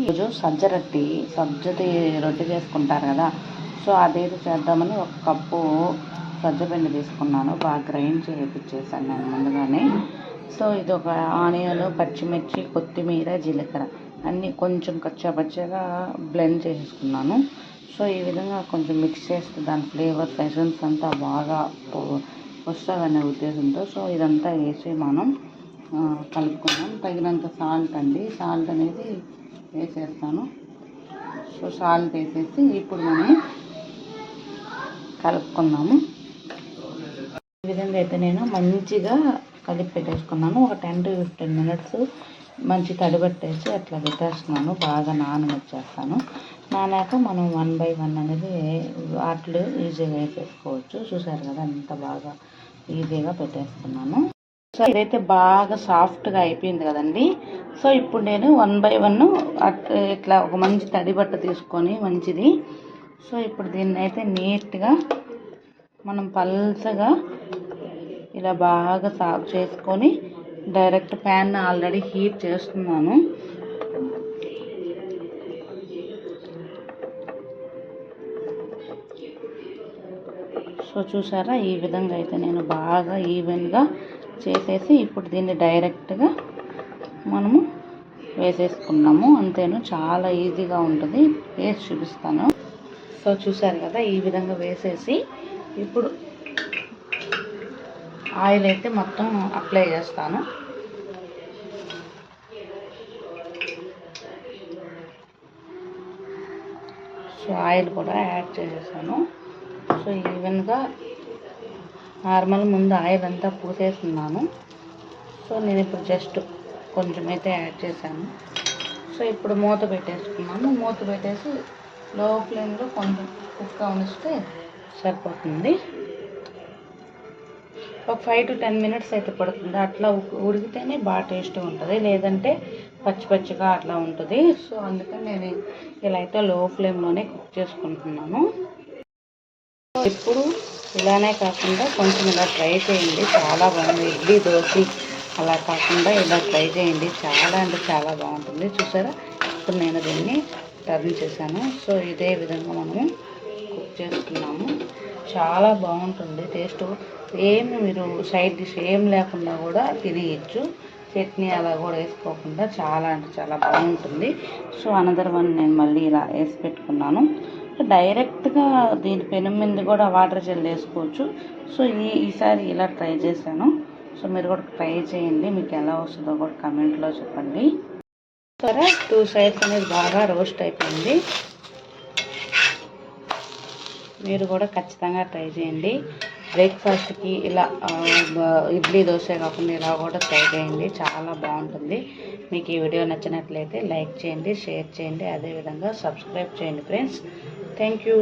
రోజు సజ్జది రొట్టె చేసుకుంటారు కదా, సో అదేదో చేద్దామని ఒక కప్పు సజ్జపిండి తీసుకున్నాను. బాగా గ్రైండ్ చేయించేసాను నేను ముందుగానే. సో ఇది ఒక ఆనియన్, పచ్చిమిర్చి, కొత్తిమీర, జీలకర్ర అన్నీ కొంచెం కచ్చాపచ్చగా బ్లెండ్ చేసుకున్నాను. సో ఈ విధంగా కొంచెం మిక్స్ చేస్తే దాని ఫ్లేవర్స్ ఎసెన్స్ అంతా బాగా వస్తుందనే ఉద్దేశంతో సో ఇదంతా వేసి మనం కలుపుకున్నాం. తగినంత సాల్ట్ అండి, సాల్ట్ అనేది వేసేస్తాను. సో సాల్ట్ వేసేసి ఇప్పుడు మనం కలుపుకున్నాము. ఈ విధంగా అయితే నేను మంచిగా కలిపి పెట్టేసుకున్నాను. ఒక 10 to 15 minutes మంచి తడి పట్టేసి అట్లా పెట్టేస్తున్నాను. బాగా నాననిచ్చేస్తాను. నానాక మనం 1 by 1 అనేది వాటిలో ఈజీగా వేసేసుకోవచ్చు. చూసారు కదా ఎంత బాగా ఈజీగా పెట్టేసుకున్నాను. సో ఇదైతే బాగా సాఫ్ట్గా అయిపోయింది కదండి. సో ఇప్పుడు నేను 1 by 1 ఇట్లా ఒక మంచి తడి బట్ట తీసుకొని మంచిది. సో ఇప్పుడు దీన్ని అయితే నీట్గా మనం పల్చగా ఇలా బాగా సాఫ్ చేసుకొని డైరెక్ట్ ప్యాన్ ఆల్రెడీ హీట్ చేస్తున్నాను. సో చూసారా, ఈ విధంగా అయితే నేను బాగా ఈవెన్గా చేసేసి ఇప్పుడు దీన్ని డైరెక్ట్గా మనము వేసేసుకున్నాము. అంతేను, చాలా ఈజీగా ఉంటుంది. వేసి చూపిస్తాను. సో చూసారు కదా, ఈ విధంగా వేసేసి ఇప్పుడు ఆయిల్ అయితే మొత్తం అప్లై చేస్తాను. సో ఆయిల్ కూడా యాడ్ చేసేసాను. సో ఈవెన్గా నార్మల్ ముందు ఆయిల్ అంతా పూసేస్తున్నాను. సో నేను ఇప్పుడు జస్ట్ కొంచెం అయితే యాడ్ చేశాను. సో ఇప్పుడు మూత పెట్టేసుకున్నాను. మూత పెట్టేసి లో ఫ్లేమ్లో కొంచెం కుక్ అవనిస్తే సరిపోతుంది. ఒక 5 to 10 minutes అయితే పడుతుంది. అట్లా ఉడికితేనే బాగా టేస్ట్గా ఉంటుంది, లేదంటే పచ్చి పచ్చిగా అట్లా ఉంటుంది. సో అందుకని నేను ఇలా అయితే లో ఫ్లేమ్లోనే కుక్ చేసుకుంటున్నాను. ఇప్పుడు ఇలానే కాకుండా కొంచెం ఇలా ట్రై చేయండి, చాలా బాగుంది. ఇడ్లీ, దోశ అలా కాకుండా ఇలా ట్రై చేయండి, చాలా అంటే చాలా బాగుంటుంది. చూసారా, ఇప్పుడు నేను దీన్ని టర్న్ చేశాను. సో ఇదే విధంగా మనము కుక్ చేసుకున్నాము. చాలా బాగుంటుంది టేస్ట్. ఏమి మీరు సైడ్ డిష్ ఏం లేకుండా కూడా తినేయచ్చు. చట్నీ అలా కూడా వేసుకోకుండా చాలా అంటే చాలా బాగుంటుంది. సో అనదర్ వన్ నేను మళ్ళీ ఇలా వేసి పెట్టుకున్నాను. డైరెక్ట్గా దీని పెనం మీద కూడా వాటర్ జెల్ వేసుకోవచ్చు. సో ఈసారి ఇలా ట్రై చేశాను. సో మీరు కూడా ట్రై చేయండి, మీకు ఎలా వస్తుందో కూడా కమెంట్లో చెప్పండి. సరే, 2 sides అనేది బాగా రోస్ట్ అయిపోయింది. మీరు కూడా ఖచ్చితంగా ట్రై చేయండి. బ్రేక్ఫాస్ట్కి ఇలా ఇడ్లీ, దోశ కాకుండా ఇలా కూడా ట్రై చేయండి, చాలా బాగుంటుంది. మీకు ఈ వీడియో నచ్చినట్లయితే లైక్ చేయండి, షేర్ చేయండి, అదేవిధంగా సబ్స్క్రైబ్ చేయండి ఫ్రెండ్స్. Thank you.